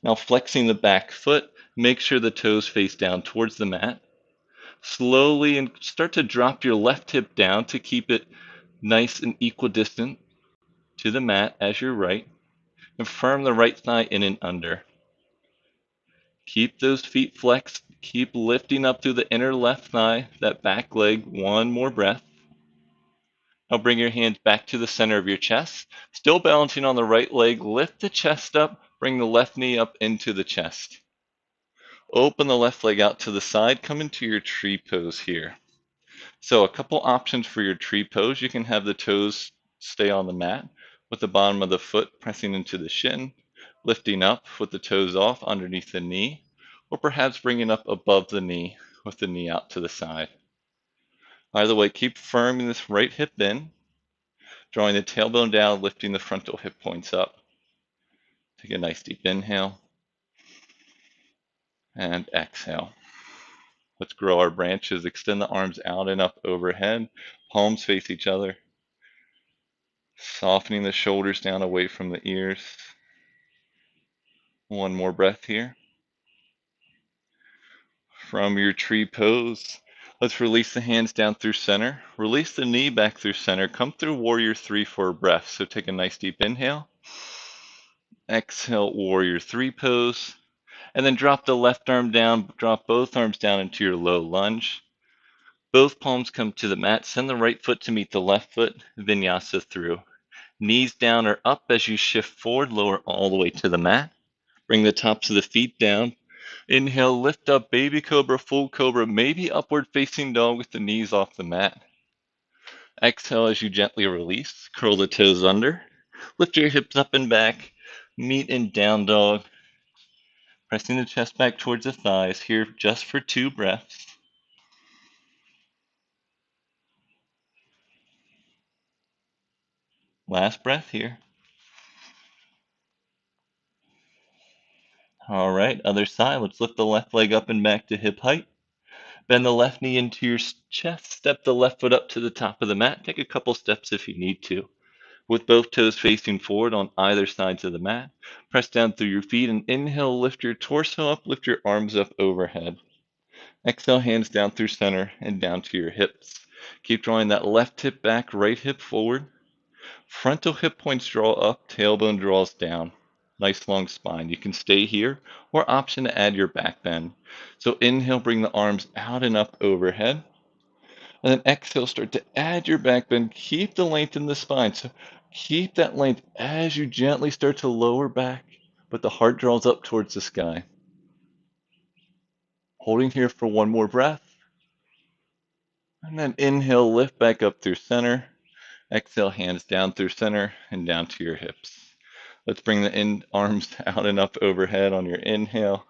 Now flexing the back foot, make sure the toes face down towards the mat. Slowly and start to drop your left hip down to keep it nice and equidistant to the mat as your right. And firm the right thigh in and under. Keep those feet flexed. Keep lifting up through the inner left thigh, that back leg. One more breath. Now bring your hands back to the center of your chest. Still balancing on the right leg. Lift the chest up. Bring the left knee up into the chest. Open the left leg out to the side. Come into your tree pose here. So a couple options for your tree pose. You can have the toes stay on the mat with the bottom of the foot pressing into the shin, lifting up with the toes off underneath the knee, or perhaps bringing up above the knee with the knee out to the side. Either way, keep firm in this right hip in, drawing the tailbone down, lifting the frontal hip points up. Take a nice deep inhale and exhale. Let's grow our branches. Extend the arms out and up overhead. Palms face each other. Softening the shoulders down away from the ears. One more breath here. From your tree pose, let's release the hands down through center. Release the knee back through center. Come through warrior three for a breath. So take a nice deep inhale. Exhale, warrior three pose. And then drop the left arm down. Drop both arms down into your low lunge. Both palms come to the mat. Send the right foot to meet the left foot. Vinyasa through. Knees down or up as you shift forward. Lower all the way to the mat. Bring the tops of the feet down. Inhale, lift up, baby cobra, full cobra, maybe upward facing dog with the knees off the mat. Exhale as you gently release, curl the toes under, lift your hips up and back, meet in down dog, pressing the chest back towards the thighs here just for 2 breaths. Last breath here. All right, other side. Let's lift the left leg up and back to hip height. Bend the left knee into your chest. Step the left foot up to the top of the mat. Take a couple steps if you need to. With both toes facing forward on either sides of the mat. Press down through your feet and inhale, lift your torso up, lift your arms up overhead. Exhale, hands down through center and down to your hips. Keep drawing that left hip back, right hip forward. Frontal hip points draw up, tailbone draws down. Nice long spine. You can stay here or option to add your back bend. So inhale, bring the arms out and up overhead. And then exhale, start to add your back bend. Keep the length in the spine. So keep that length as you gently start to lower back, but the heart draws up towards the sky. Holding here for one more breath. And then inhale, lift back up through center. Exhale, hands down through center and down to your hips. Let's bring the arms out and up overhead on your inhale.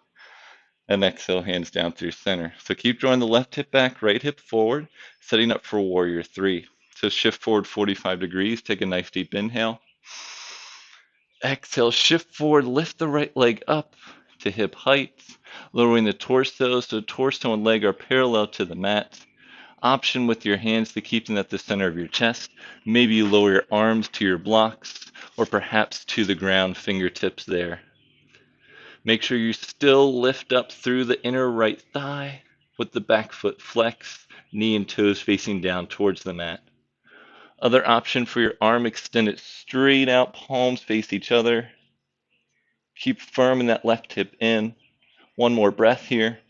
And exhale, hands down through center. So keep drawing the left hip back, right hip forward, setting up for warrior 3. So shift forward 45 degrees. Take a nice deep inhale. Exhale, shift forward, lift the right leg up to hip height, lowering the torso so torso and leg are parallel to the mat. Option with your hands to keep them at the center of your chest. Maybe you lower your arms to your blocks or perhaps to the ground, fingertips there. Make sure you still lift up through the inner right thigh with the back foot flexed, knee and toes facing down towards the mat. Other option for your arm extended straight out, palms face each other. Keep firm in that left hip in. One more breath here.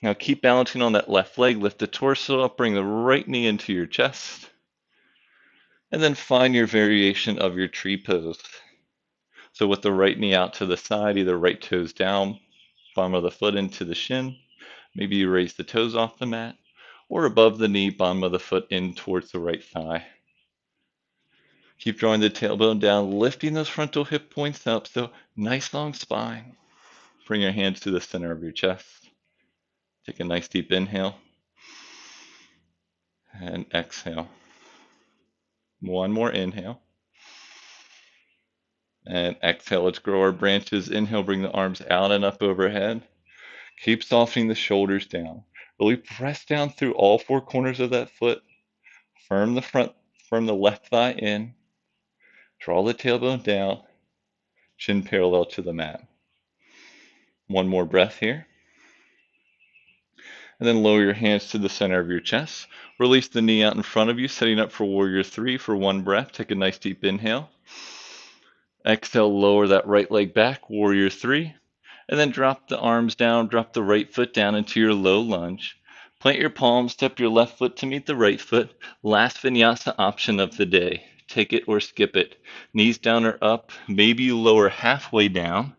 Now keep balancing on that left leg. Lift the torso up, bring the right knee into your chest. And then find your variation of your tree pose. So with the right knee out to the side, either right toes down, bottom of the foot into the shin. Maybe you raise the toes off the mat, or above the knee, bottom of the foot in towards the right thigh. Keep drawing the tailbone down, lifting those frontal hip points up. So nice long spine. Bring your hands to the center of your chest. Take a nice deep inhale. And exhale. One more inhale. And exhale, let's grow our branches. Inhale, bring the arms out and up overhead. Keep softening the shoulders down. Really press down through all 4 corners of that foot. Firm the front, firm the left thigh in. Draw the tailbone down. Chin parallel to the mat. One more breath here. And then lower your hands to the center of your chest. Release the knee out in front of you, setting up for warrior 3 for one breath. Take a nice deep inhale. Exhale, lower that right leg back, warrior 3. And then drop the arms down, drop the right foot down into your low lunge. Plant your palms, step your left foot to meet the right foot. Last vinyasa option of the day. Take it or skip it. Knees down or up. Maybe you lower halfway down.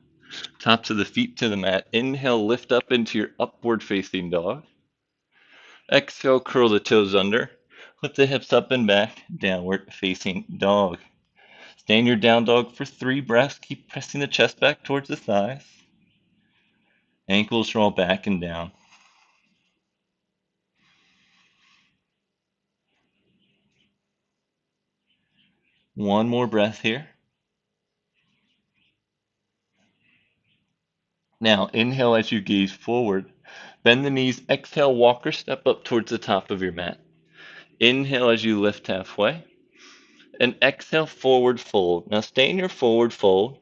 Tops of the feet to the mat. Inhale, lift up into your upward facing dog. Exhale, curl the toes under. Lift the hips up and back, downward facing dog. Stay in your down dog for 3 breaths. Keep pressing the chest back towards the thighs. Ankles draw back and down. One more breath here. Now, inhale as you gaze forward. Bend the knees. Exhale, walk or step up towards the top of your mat. Inhale as you lift halfway. And exhale, forward fold. Now, stay in your forward fold.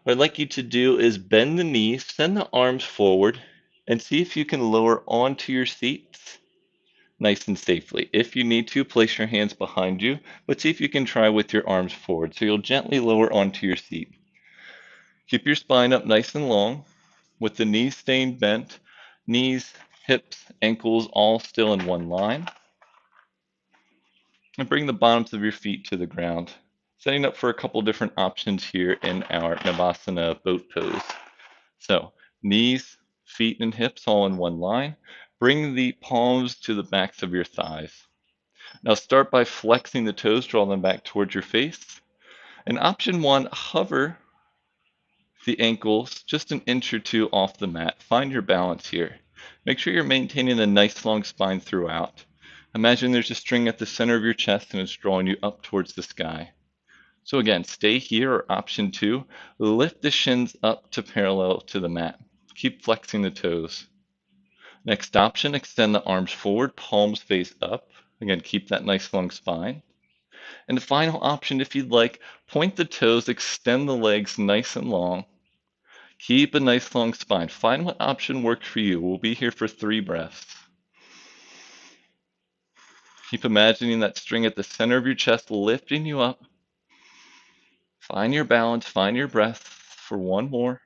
What I'd like you to do is bend the knees, send the arms forward, and see if you can lower onto your seats nice and safely. If you need to, place your hands behind you, but see if you can try with your arms forward. So you'll gently lower onto your seat. Keep your spine up nice and long, with the knees staying bent, knees, hips, ankles all still in one line. And bring the bottoms of your feet to the ground. Setting up for a couple different options here in our Navasana boat pose. So Knees, feet, and hips all in one line. Bring the palms to the backs of your thighs. Now start by flexing the toes, draw them back towards your face. And option one, hover the ankles just an inch or two off the mat. Find your balance here. Make sure you're maintaining a nice long spine throughout. Imagine there's a string at the center of your chest and it's drawing you up towards the sky. So again, stay here, or option two, lift the shins up to parallel to the mat. Keep flexing the toes. Next option, extend the arms forward, palms face up. Again, keep that nice long spine. And the final option, if you'd like, point the toes, extend the legs nice and long. Keep a nice long spine. Find what option works for you. We'll be here for 3 breaths. Keep imagining that string at the center of your chest lifting you up. Find your balance, find your breath for 1 more.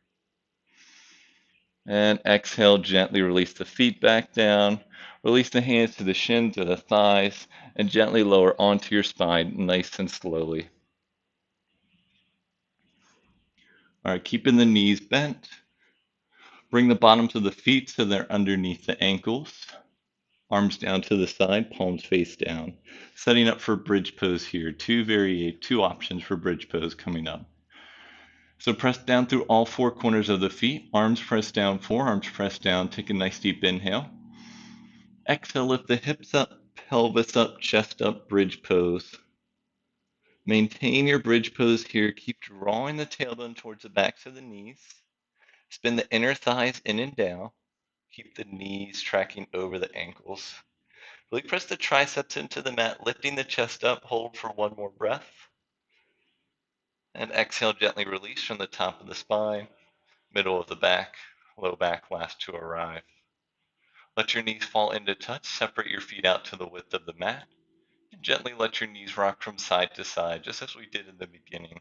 And exhale, gently release the feet back down. Release the hands to the shins or the thighs and gently lower onto your spine, nice and slowly. All right, keeping the knees bent. Bring the bottoms of the feet so they're underneath the ankles. Arms down to the side, palms face down. Setting up for bridge pose here. Two options for bridge pose coming up. So press down through all 4 corners of the feet. Arms pressed down, forearms pressed down. Take a nice deep inhale. Exhale, lift the hips up, pelvis up, chest up, bridge pose. Maintain your bridge pose here. Keep drawing the tailbone towards the backs of the knees. Spin the inner thighs in and down. Keep the knees tracking over the ankles. Really press the triceps into the mat, lifting the chest up. Hold for 1 more breath. And exhale, gently release from the top of the spine, middle of the back, low back, last to arrive. Let your knees fall into touch. Separate your feet out to the width of the mat. And gently let your knees rock from side to side, just as we did in the beginning.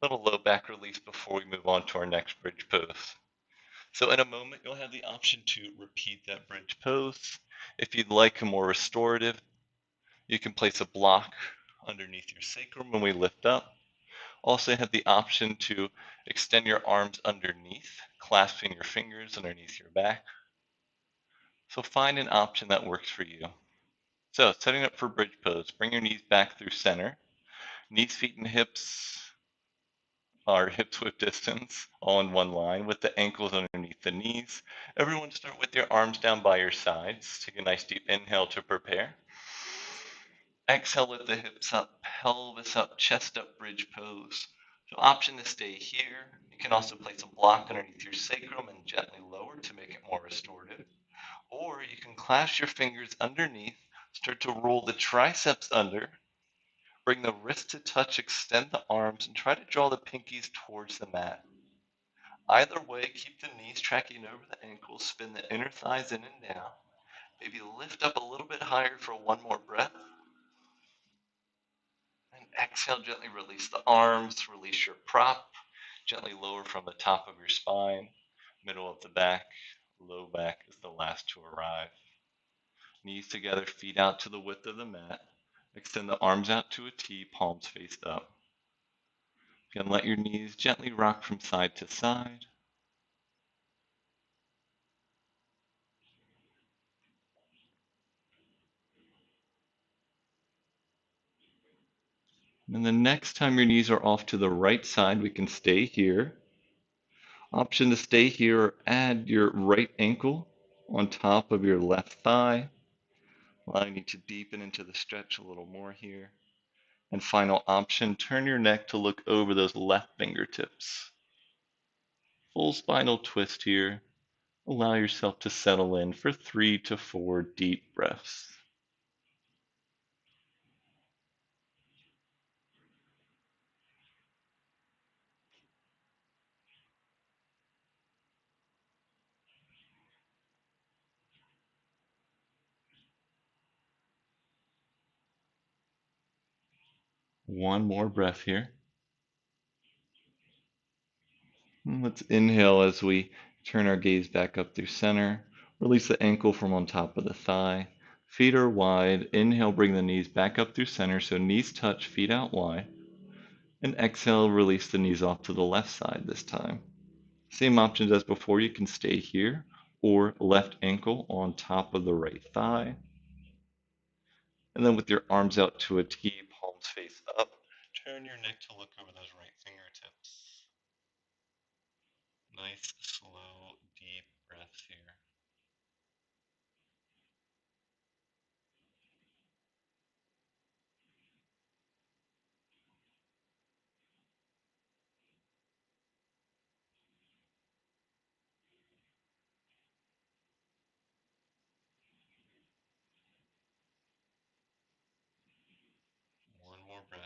Little low back release before we move on to our next bridge pose. So in a moment, you'll have the option to repeat that bridge pose. If you'd like a more restorative, you can place a block underneath your sacrum when we lift up. Also have the option to extend your arms underneath, clasping your fingers underneath your back. So find an option that works for you. So setting up for bridge pose, bring your knees back through center. Knees, feet, and hips are hips width distance, all in one line, with the ankles underneath the knees. Everyone start with your arms down by your sides. Take a nice deep inhale to prepare. Exhale, lift the hips up, pelvis up, chest up, bridge pose. So option to stay here. You can also place a block underneath your sacrum and gently lower to make it more restorative. Or you can clasp your fingers underneath, start to roll the triceps under, bring the wrist to touch, extend the arms, and try to draw the pinkies towards the mat. Either way, keep the knees tracking over the ankles, spin the inner thighs in and down. Maybe lift up a little bit higher for 1 more breath. And exhale, gently release the arms, release your prop. Gently lower from the top of your spine, middle of the back, low back is the last to arrive. Knees together, feet out to the width of the mat. Extend the arms out to a T, palms faced up. Again, let your knees gently rock from side to side. And the next time your knees are off to the right side, we can stay here. Option to stay here or add your right ankle on top of your left thigh, allowing you to deepen into the stretch a little more here. And final option, turn your neck to look over those left fingertips. Full spinal twist here. Allow yourself to settle in for 3 to 4 deep breaths. One more breath here. And let's inhale as we turn our gaze back up through center. Release the ankle from on top of the thigh. Feet are wide. Inhale, bring the knees back up through center. So knees touch, feet out wide. And exhale, release the knees off to the left side this time. Same options as before, you can stay here, or left ankle on top of the right thigh. And then with your arms out to a T, palms face up, turn your neck to look over those right fingertips. Nice, slow, deep breaths here. One more breath.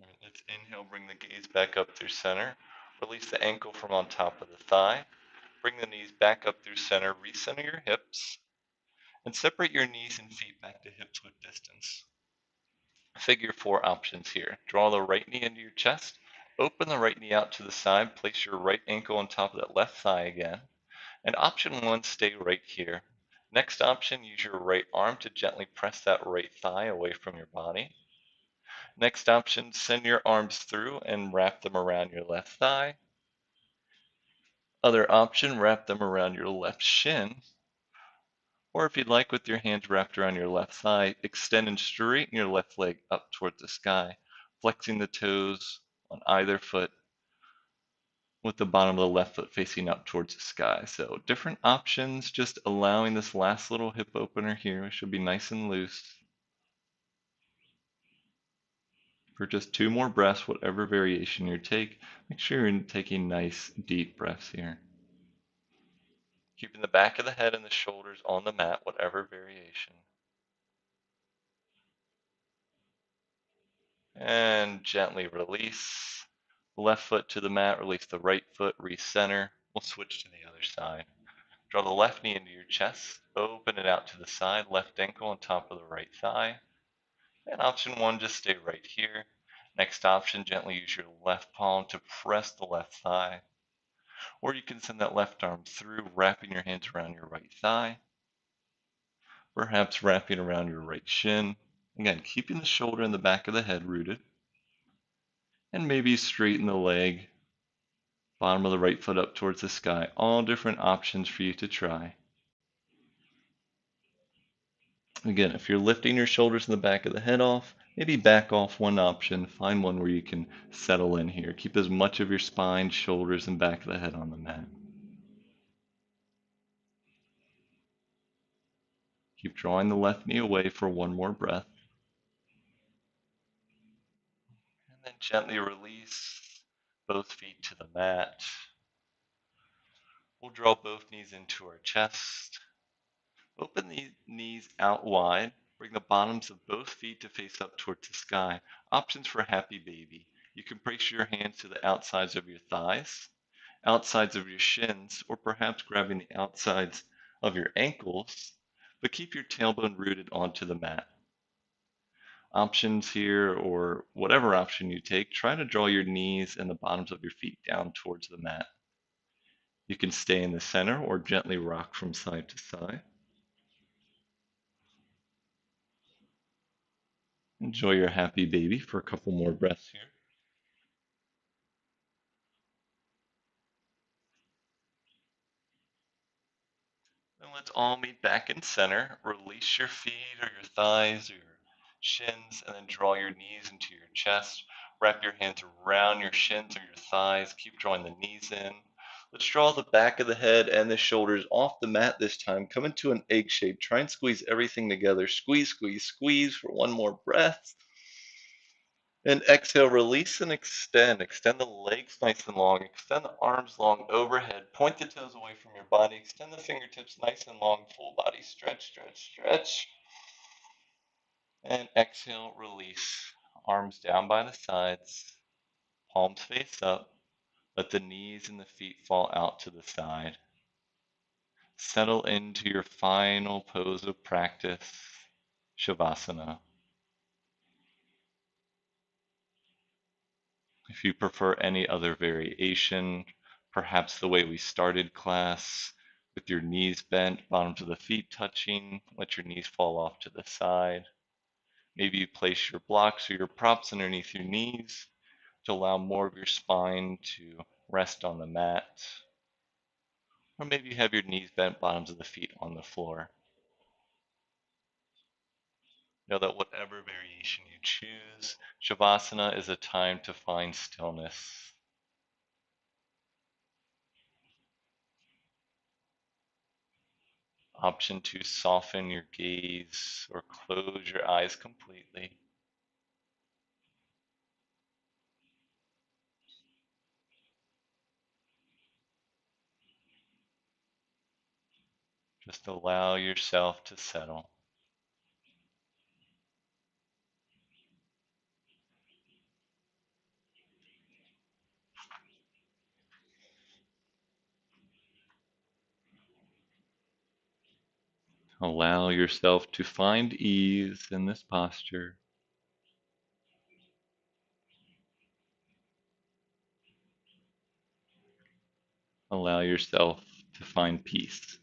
All right, let's inhale, bring the gaze back up through center. Release the ankle from on top of the thigh. Bring the knees back up through center. Recenter your hips. And separate your knees and feet back to hip width distance. Figure four options here. Draw the right knee into your chest. Open the right knee out to the side. Place your right ankle on top of that left thigh again. And option one, stay right here. Next option, use your right arm to gently press that right thigh away from your body. Next option, send your arms through and wrap them around your left thigh. Other option, wrap them around your left shin. Or if you'd like, with your hands wrapped around your left thigh, extend and straighten your left leg up towards the sky, flexing the toes on either foot with the bottom of the left foot facing up towards the sky. So different options, just allowing this last little hip opener here. It should be nice and loose. For just two more breaths, whatever variation you take, make sure you're taking nice deep breaths here. Keeping the back of the head and the shoulders on the mat, whatever variation. And gently release. Left foot to the mat, release the right foot, recenter. We'll switch to the other side. Draw the left knee into your chest, open it out to the side, left ankle on top of the right thigh. And option one, just stay right here. Next option, gently use your left palm to press the left thigh. Or you can send that left arm through, wrapping your hands around your right thigh. Perhaps wrapping around your right shin. Again, keeping the shoulder and the back of the head rooted. And maybe straighten the leg, bottom of the right foot up towards the sky. All different options for you to try. Again, if you're lifting your shoulders and the back of the head off, maybe back off one option. Find one where you can settle in here. Keep as much of your spine, shoulders, and back of the head on the mat. Keep drawing the left knee away for one more breath. And then gently release both feet to the mat. We'll draw both knees into our chest. Open the knees out wide. Bring the bottoms of both feet to face up towards the sky. Options for happy baby. You can place your hands to the outsides of your thighs, outsides of your shins, or perhaps grabbing the outsides of your ankles, but keep your tailbone rooted onto the mat. Options here, or whatever option you take, try to draw your knees and the bottoms of your feet down towards the mat. You can stay in the center or gently rock from side to side. Enjoy your happy baby for a couple more breaths here. Then let's all meet back in center. Release your feet or your thighs or your shins, and then draw your knees into your chest. Wrap your hands around your shins or your thighs. Keep drawing the knees in. Let's draw the back of the head and the shoulders off the mat this time. Come into an egg shape. Try and squeeze everything together. Squeeze, squeeze, squeeze for one more breath. And exhale, release and extend. Extend the legs nice and long. Extend the arms long overhead. Point the toes away from your body. Extend the fingertips nice and long. Full body stretch, stretch, stretch. And exhale, release. Arms down by the sides. Palms face up. Let the knees and the feet fall out to the side. Settle into your final pose of practice, Shavasana. If you prefer any other variation, perhaps the way we started class, with your knees bent, bottoms of the feet touching, let your knees fall off to the side. Maybe you place your blocks or your props underneath your knees to allow more of your spine to rest on the mat. Or maybe you have your knees bent, bottoms of the feet on the floor. Know that whatever variation you choose, Shavasana is a time to find stillness. Option to soften your gaze or close your eyes completely. Just allow yourself to settle. Allow yourself to find ease in this posture. Allow yourself to find peace.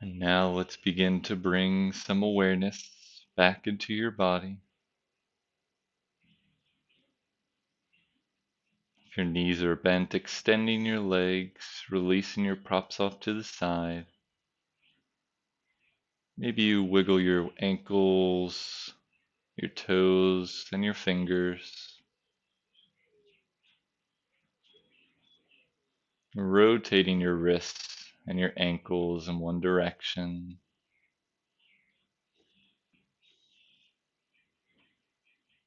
And now let's begin to bring some awareness back into your body. If your knees are bent, extending your legs, releasing your props off to the side. Maybe you wiggle your ankles, your toes, and your fingers, rotating your wrists and your ankles in one direction.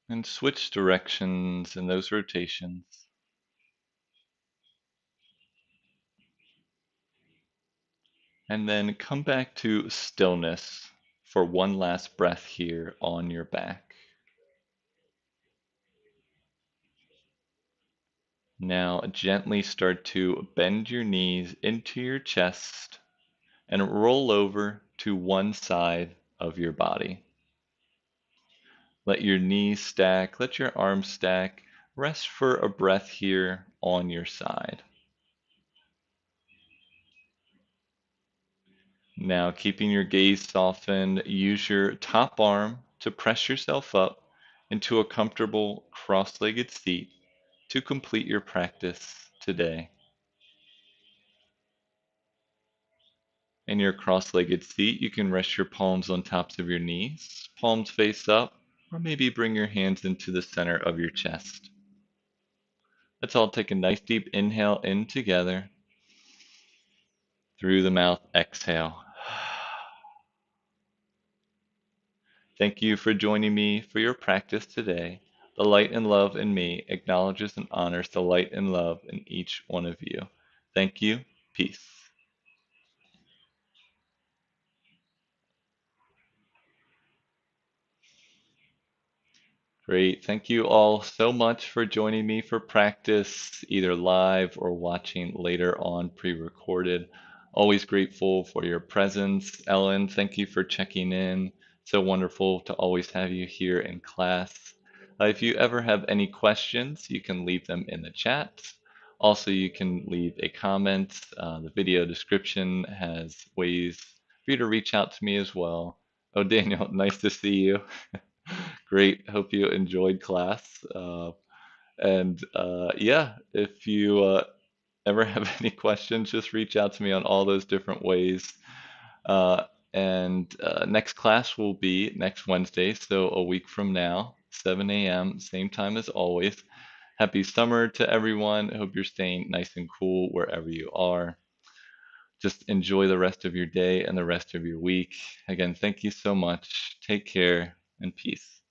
And switch directions in those rotations. And then come back to stillness for one last breath here on your back. Now gently start to bend your knees into your chest and roll over to one side of your body. Let your knees stack, let your arms stack. Rest for a breath here on your side. Now, keeping your gaze softened, use your top arm to press yourself up into a comfortable cross-legged seat to complete your practice today. In your cross-legged seat, you can rest your palms on tops of your knees, palms face up, or maybe bring your hands into the center of your chest. Let's all take a nice deep inhale in together. Through the mouth, exhale. Thank you for joining me for your practice today. The light and love in me acknowledges and honors the light and love in each one of you. Thank you. Peace. Great. Thank you all so much for joining me for practice, either live or watching later on pre-recorded. Always grateful for your presence. Ellen, thank you for checking in. So wonderful to always have you here in class. If you ever have any questions, you can leave them in the chat. Also, you can leave a comment. The video description has ways for you to reach out to me as well. Oh, Daniel, nice to see you. Great. Hope you enjoyed class. And yeah, if you ever have any questions, just reach out to me on all those different ways. And next class will be next Wednesday, so a week from now, 7 a.m., same time as always. Happy summer to everyone. Hope you're staying nice and cool wherever you are. Just enjoy the rest of your day and the rest of your week. Again, thank you so much. Take care and peace.